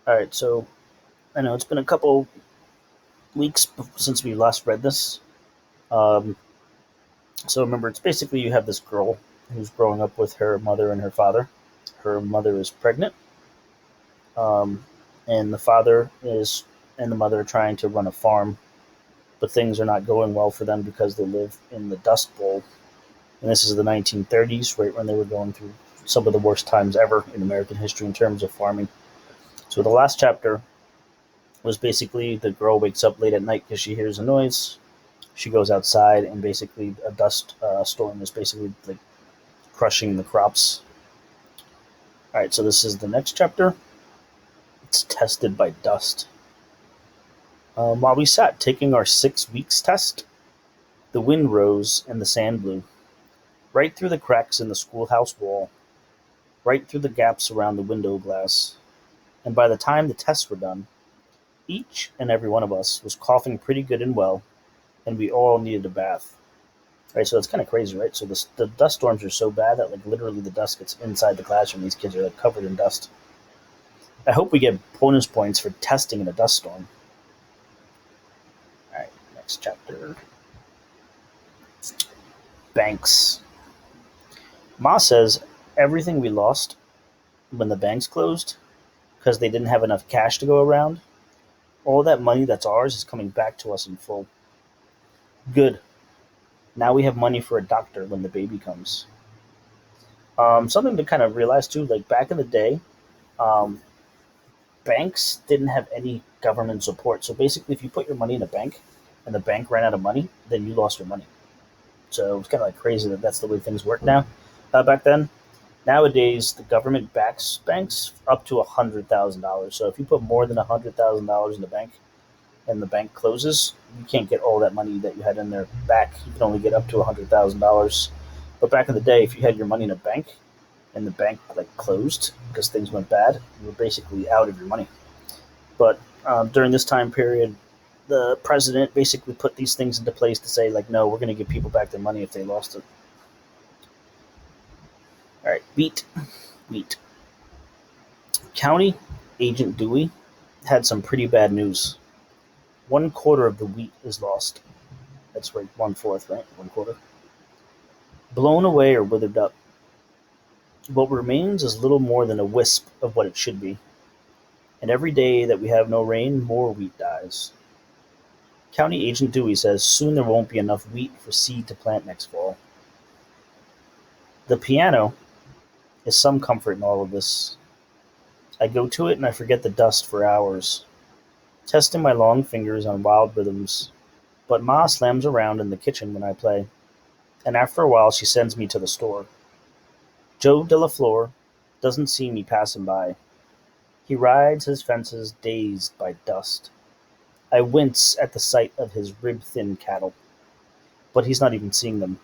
All right, so I know it's been a couple weeks since we last read this. Um, so remember, it's basically you have this girl who's growing up with her mother and her father. Her mother is pregnant, um, and the father is and the mother are trying to run a farm, but things are not going well for them because they live in the Dust Bowl. And this is the 1930s, right when they were going through some of the worst times ever in American history in terms of farming. So the last chapter was basically the girl wakes up late at night because she hears a noise. She goes outside, and basically a dust storm is basically like crushing the crops. All right, so this is the next chapter. It's tested by dust. While we sat taking our 6 weeks test, the wind rose and the sand blew right through the cracks in the schoolhouse wall, right through the gaps around the window glass. And by the time the tests were done, each and every one of us was coughing pretty good and well, and we all needed a bath. Right, so it's kind of crazy, right? So the dust storms are so bad that like literally the dust gets inside the classroom. These kids are like covered in dust. I hope we get bonus points for testing in a dust storm. All right, next chapter. Banks. Ma says everything we lost when the banks closed because they didn't have enough cash to go around, all that money that's ours is coming back to us in full. Good. Now we have money for a doctor when the baby comes. Something to kind of realize too, like back in the day, um, banks didn't have any government support. So basically, if you put your money in a bank and the bank ran out of money, then you lost your money. So it's kind of like crazy that that's the way things work now. Back then, nowadays the government backs banks up to $100,000. So if you put more than $100,000 in the bank and the bank closes, you can't get all that money that you had in there back. You can only get up to $100,000. But back in the day, if you had your money in a bank and the bank like closed because things went bad, you were basically out of your money. But during this time period, the president basically put these things into place to say like, no, we're going to give people back their money if they lost it. All right, wheat. County Agent Dewey had some pretty bad news. 1/4 of the wheat is lost. That's right, 1/4, right? 1/4. Blown away or withered up. What remains is little more than a wisp of what it should be. And every day that we have no rain, more wheat dies. County Agent Dewey says soon there won't be enough wheat for seed to plant next fall. The piano is some comfort in all of this. I go to it and I forget the dust for hours, testing my long fingers on wild rhythms. But Ma slams around in the kitchen when I play, and after a while she sends me to the store. Joe Delafleur doesn't see me passing by. He rides his fences dazed by dust. I wince at the sight of his rib-thin cattle, but he's not even seeing them.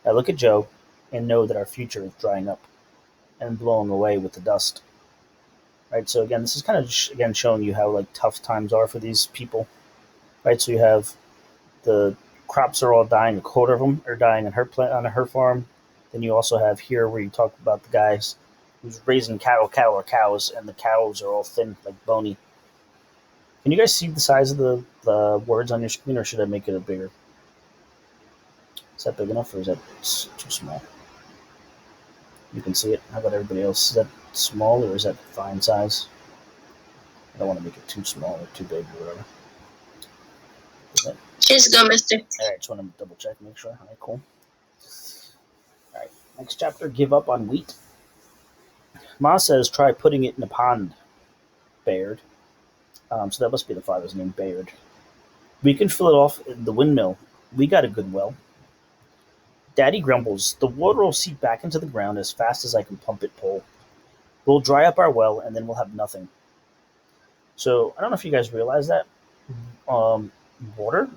I look at Joe and know that our future is drying up and blowing away with the dust. Right, so again, this is kind of again showing you how like tough times are for these people. Right, so you have the crops are all dying. A quarter of them are dying on on her farm. Then you also have here where you talk about the guys who's raising cattle. Cattle are cows, and the cows are all thin, like bony. Can you guys see the size of the words on your screen, or should I make it a bigger? Is that big enough, or is that too small? You can see it. How about everybody else? Is that small, or is that fine size? I don't want to make it too small or too big or whatever. It's good, mister. All right, just want to double check, make sure. All right, cool. All right, next chapter, give up on wheat. Ma says try putting it in a pond, Bayard. So that must be the father's name, Bayard. We can fill it off in the windmill. We got a good well. Daddy grumbles, the water will seep back into the ground as fast as I can pump it full. We'll dry up our well, and then we'll have nothing. So I don't know if you guys realize that. Um, water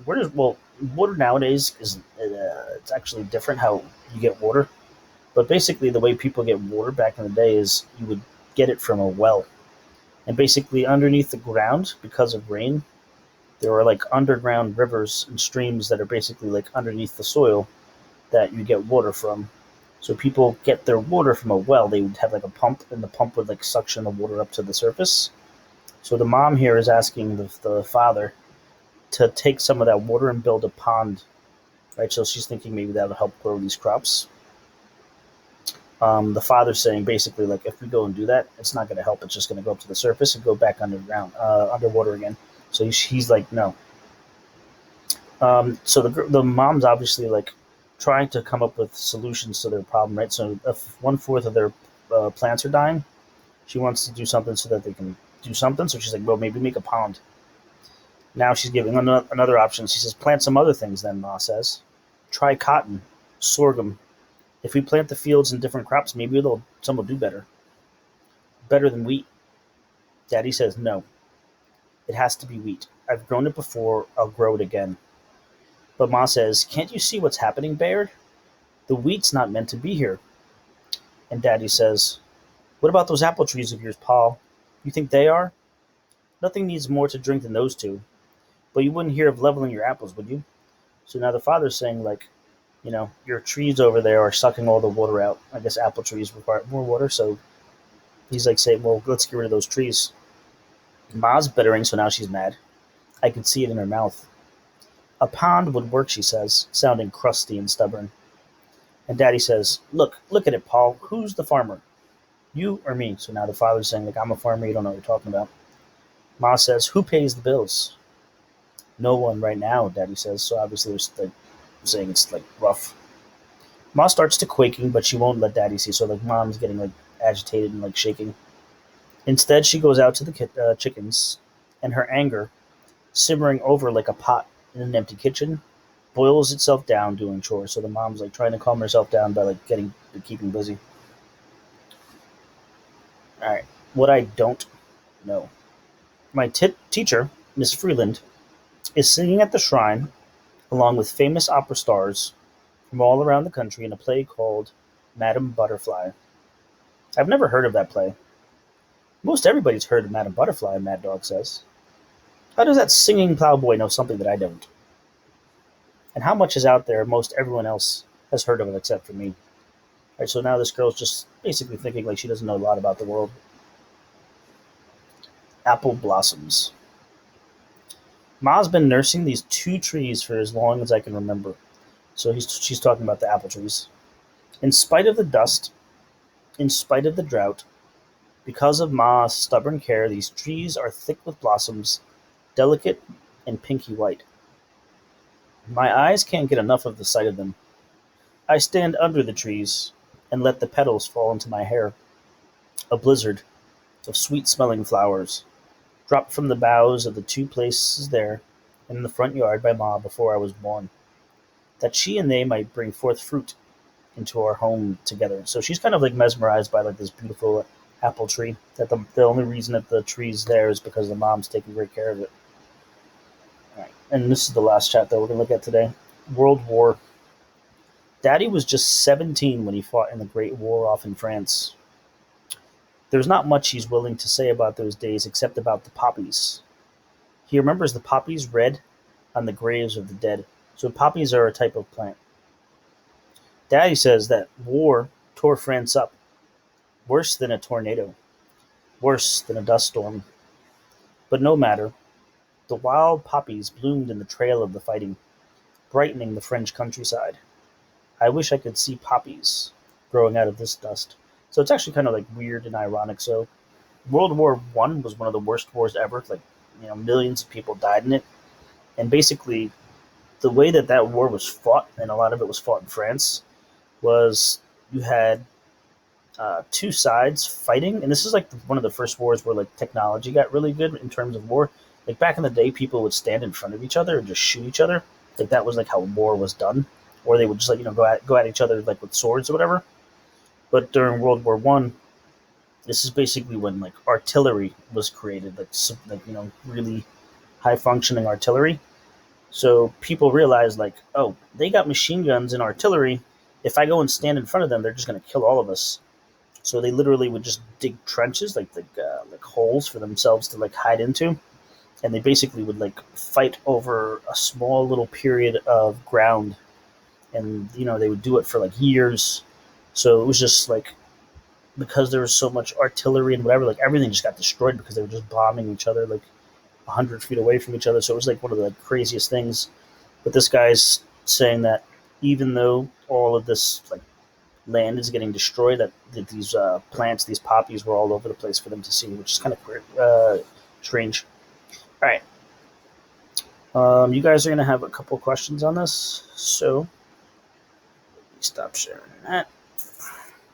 nowadays is it's actually different how you get water. But basically, the way people get water back in the day is you would get it from a well, and basically underneath the ground because of rain, there are like underground rivers and streams that are basically like underneath the soil that you get water from. So people get their water from a well. They would have like a pump, and the pump would like suction the water up to the surface. So the mom here is asking the father to take some of that water and build a pond, right? So she's thinking maybe that'll help grow these crops. The father's saying basically like if we go and do that, it's not going to help. It's just going to go up to the surface and go back underground, underwater again. So he's like, no. So the mom's obviously like trying to come up with solutions to their problem, right? So if 1/4 of their plants are dying, she wants to do something so that they can do something. So she's like, well, maybe make a pond. Now she's giving another option. She says, plant some other things. Then Ma says, try cotton, sorghum. If we plant the fields in different crops, maybe some will do better than wheat. Daddy says, no, it has to be wheat. I've grown it before. I'll grow it again. But Ma says, can't you see what's happening, Bayard? The wheat's not meant to be here. And Daddy says, what about those apple trees of yours, Paul? You think they are? Nothing needs more to drink than those two. But you wouldn't hear of leveling your apples, would you? So now the father's saying, like, your trees over there are sucking all the water out. I guess apple trees require more water, so he's like saying, well, let's get rid of those trees. Ma's bittering, so now she's mad. I can see it in her mouth. A pond would work, she says, sounding crusty and stubborn. And Daddy says, look at it, Paul. Who's the farmer? You or me? So now the father's saying, like, I'm a farmer, you don't know what you're talking about. Ma says, who pays the bills? No one right now, Daddy says. So obviously they're like, saying it's like rough. Ma starts to quaking, but she won't let Daddy see. So like Mom's getting like agitated and like shaking. Instead, she goes out to the chickens, and her anger, simmering over like a pot in an empty kitchen, boils itself down doing chores. So the mom's like trying to calm herself down by like keeping busy. All right, what I don't know. My teacher, Miss Freeland, is singing at the shrine along with famous opera stars from all around the country in a play called Madame Butterfly. I've never heard of that play. Most everybody's heard of Madame Butterfly, Mad Dog says. How does that singing plowboy know something that I don't? And how much is out there most everyone else has heard of it except for me? Right, so now this girl's just basically thinking like she doesn't know a lot about the world. Apple blossoms. Ma's been nursing these two trees for as long as I can remember. So she's talking about the apple trees. In spite of the dust, in spite of the drought, because of Ma's stubborn care, these trees are thick with blossoms, delicate and pinky white. My eyes can't get enough of the sight of them. I stand under the trees and let the petals fall into my hair. A blizzard of sweet-smelling flowers dropped from the boughs of the two places there in the front yard by Ma before I was born, that she and they might bring forth fruit into our home together. So she's kind of like mesmerized by like this beautiful apple tree. That the only reason that the tree's there is because the mom's taking great care of it. All right, and this is the last chapter we're gonna look at today. World War. Daddy was just 17 when he fought in the Great War off in France. There's not much he's willing to say about those days except about the poppies. He remembers the poppies red on the graves of the dead. So poppies are a type of plant. Daddy says that war tore France up, worse than a tornado, worse than a dust storm. But no matter, the wild poppies bloomed in the trail of the fighting, brightening the French countryside. I wish I could see poppies growing out of this dust. So it's actually kind of like weird and ironic. So World War One was one of the worst wars ever. Like, millions of people died in it. And basically, the way that war was fought, and a lot of it was fought in France, was you had two sides fighting. And this is like one of the first wars where like technology got really good in terms of war. Like back in the day, people would stand in front of each other and just shoot each other. Like that was like how war was done. Or they would just like go at each other like with swords or whatever. But during World War One, this is basically when like artillery was created, like really high functioning artillery. So people realized like, oh, they got machine guns and artillery. If I go and stand in front of them, they're just going to kill all of us. So they literally would just dig trenches, like holes for themselves to like hide into, and they basically would like fight over a small little period of ground, and they would do it for like years. So it was just like because there was so much artillery and whatever, like everything just got destroyed because they were just bombing each other like 100 feet away from each other. So it was like one of the craziest things. But this guy's saying that even though all of this like land is getting destroyed, that these plants, these poppies, were all over the place for them to see, which is kind of strange. All right, you guys are gonna have a couple questions on this, so let me stop sharing that.